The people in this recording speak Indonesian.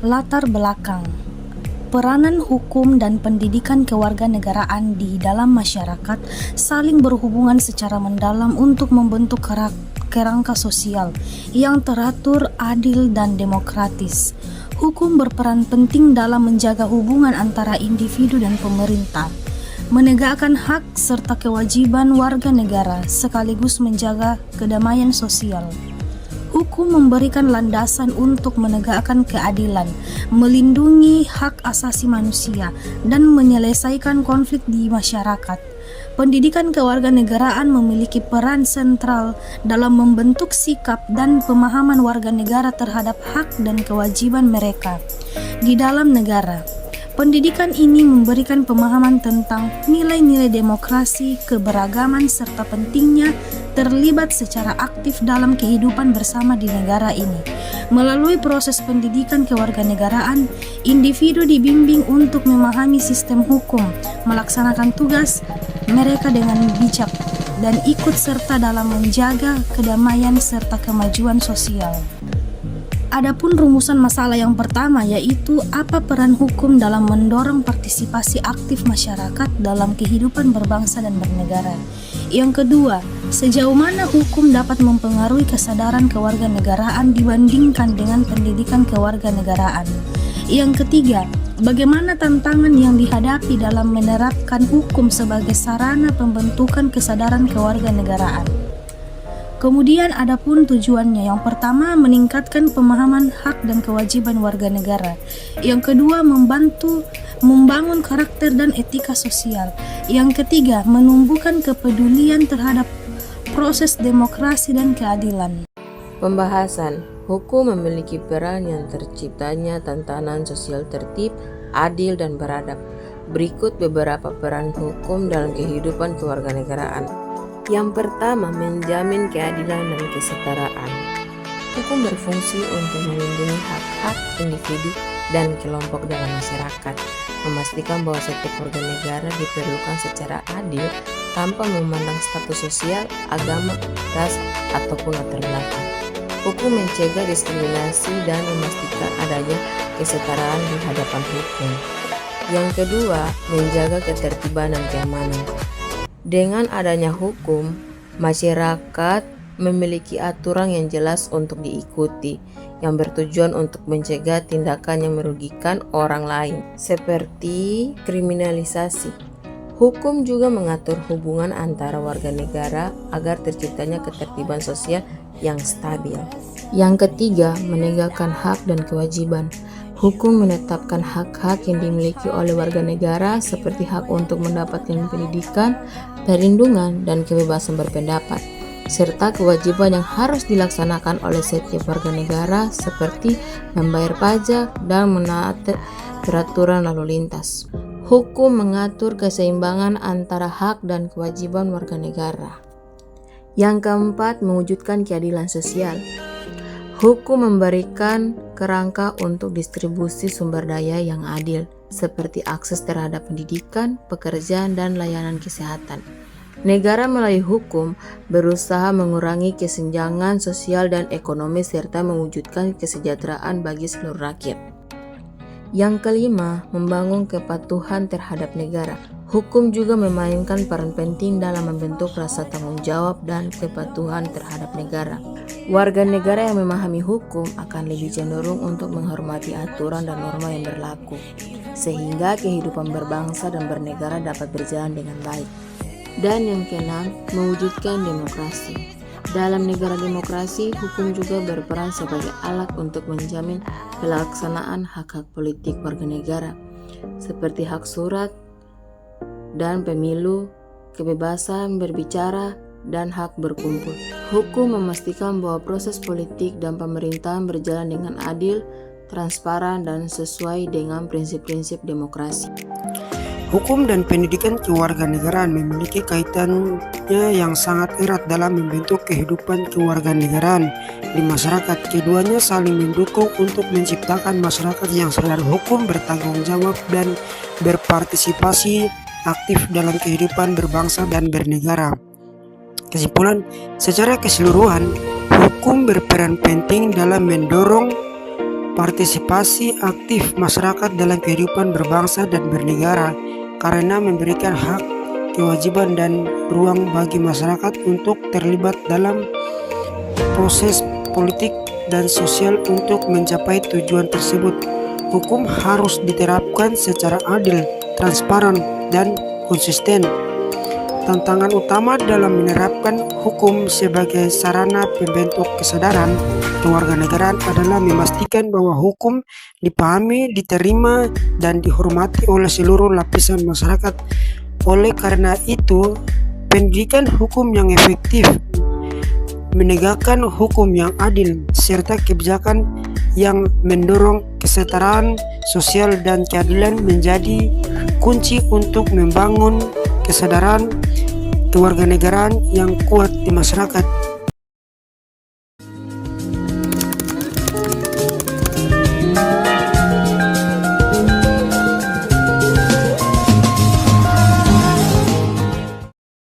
Latar belakang peranan hukum dan pendidikan kewarganegaraan di dalam masyarakat saling berhubungan secara mendalam untuk membentuk kerangka sosial yang teratur, adil, dan demokratis. Hukum berperan penting dalam menjaga hubungan antara individu dan pemerintah, menegakkan hak serta kewajiban warga negara, sekaligus menjaga kedamaian sosial. Hukum memberikan landasan untuk menegakkan keadilan, melindungi hak asasi manusia, dan menyelesaikan konflik di masyarakat. Pendidikan kewarganegaraan memiliki peran sentral dalam membentuk sikap dan pemahaman warga negara terhadap hak dan kewajiban mereka di dalam negara. Pendidikan ini memberikan pemahaman tentang nilai-nilai demokrasi, keberagaman, serta pentingnya terlibat secara aktif dalam kehidupan bersama di negara ini. Melalui proses pendidikan kewarganegaraan, individu dibimbing untuk memahami sistem hukum, melaksanakan tugas mereka dengan bijak, dan ikut serta dalam menjaga kedamaian serta kemajuan sosial. Adapun rumusan masalah yang pertama, yaitu apa peran hukum dalam mendorong partisipasi aktif masyarakat dalam kehidupan berbangsa dan bernegara. Yang kedua, sejauh mana hukum dapat mempengaruhi kesadaran kewarganegaraan dibandingkan dengan pendidikan kewarganegaraan. Yang ketiga, bagaimana tantangan yang dihadapi dalam menerapkan hukum sebagai sarana pembentukan kesadaran kewarganegaraan. Kemudian adapun tujuannya, yang pertama meningkatkan pemahaman hak dan kewajiban warga negara. Yang kedua membangun karakter dan etika sosial. Yang ketiga menumbuhkan kepedulian terhadap proses demokrasi dan keadilan. Pembahasan hukum memiliki peran yang terciptanya tatanan sosial tertib, adil, dan beradab. Berikut beberapa peran hukum dalam kehidupan kewarganegaraan. Yang pertama, menjamin keadilan dan kesetaraan. Hukum berfungsi untuk melindungi hak-hak individu dan kelompok dalam masyarakat, memastikan bahwa setiap warga negara diperlukan secara adil tanpa memandang status sosial, agama, ras, ataupun latar belakang. Hukum mencegah diskriminasi dan memastikan adanya kesetaraan di hadapan hukum. Yang kedua, menjaga ketertiban dan keamanan. Dengan adanya hukum, masyarakat memiliki aturan yang jelas untuk diikuti, yang bertujuan untuk mencegah tindakan yang merugikan orang lain, seperti kriminalisasi. Hukum juga mengatur hubungan antara warga negara agar terciptanya ketertiban sosial yang stabil. Yang ketiga, menegakkan hak dan kewajiban. Hukum menetapkan hak-hak yang dimiliki oleh warga negara seperti hak untuk mendapatkan pendidikan, perlindungan, dan kebebasan berpendapat, serta kewajiban yang harus dilaksanakan oleh setiap warga negara seperti membayar pajak dan menaati peraturan lalu lintas. Hukum mengatur keseimbangan antara hak dan kewajiban warga negara. Yang keempat, mewujudkan keadilan sosial. Hukum memberikan kerangka untuk distribusi sumber daya yang adil, seperti akses terhadap pendidikan, pekerjaan, dan layanan kesehatan. Negara melalui hukum berusaha mengurangi kesenjangan sosial dan ekonomi serta mewujudkan kesejahteraan bagi seluruh rakyat. Yang kelima, membangun kepatuhan terhadap negara. Hukum juga memainkan peran penting dalam membentuk rasa tanggung jawab dan kepatuhan terhadap negara. Warga negara yang memahami hukum akan lebih cenderung untuk menghormati aturan dan norma yang berlaku, sehingga kehidupan berbangsa dan bernegara dapat berjalan dengan baik. Dan yang keenam, mewujudkan demokrasi. Dalam negara demokrasi, hukum juga berperan sebagai alat untuk menjamin pelaksanaan hak-hak politik warga negara, seperti hak surat dan pemilu, kebebasan berbicara, dan hak berkumpul. Hukum memastikan bahwa proses politik dan pemerintahan berjalan dengan adil, transparan, dan sesuai dengan prinsip-prinsip demokrasi. Hukum dan pendidikan kewarganegaraan memiliki kaitannya yang sangat erat dalam membentuk kehidupan kewarganegaraan di masyarakat. Keduanya saling mendukung untuk menciptakan masyarakat yang sadar hukum, bertanggung jawab, dan berpartisipasi aktif dalam kehidupan berbangsa dan bernegara. Kesimpulan, secara keseluruhan, hukum berperan penting dalam mendorong partisipasi aktif masyarakat dalam kehidupan berbangsa dan bernegara, karena memberikan hak, kewajiban, dan ruang bagi masyarakat untuk terlibat dalam proses politik dan sosial untuk mencapai tujuan tersebut. Hukum harus diterapkan secara adil, transparan, dan konsisten. Tantangan utama dalam menerapkan hukum sebagai sarana pembentuk kesadaran kewarganegaraan adalah memastikan bahwa hukum dipahami, diterima, dan dihormati oleh seluruh lapisan masyarakat. Oleh karena itu, pendidikan hukum yang efektif, menegakkan hukum yang adil, serta kebijakan yang mendorong kesetaraan sosial dan keadilan menjadi kunci untuk membangun kesadaran kewarganegaraan yang kuat di masyarakat.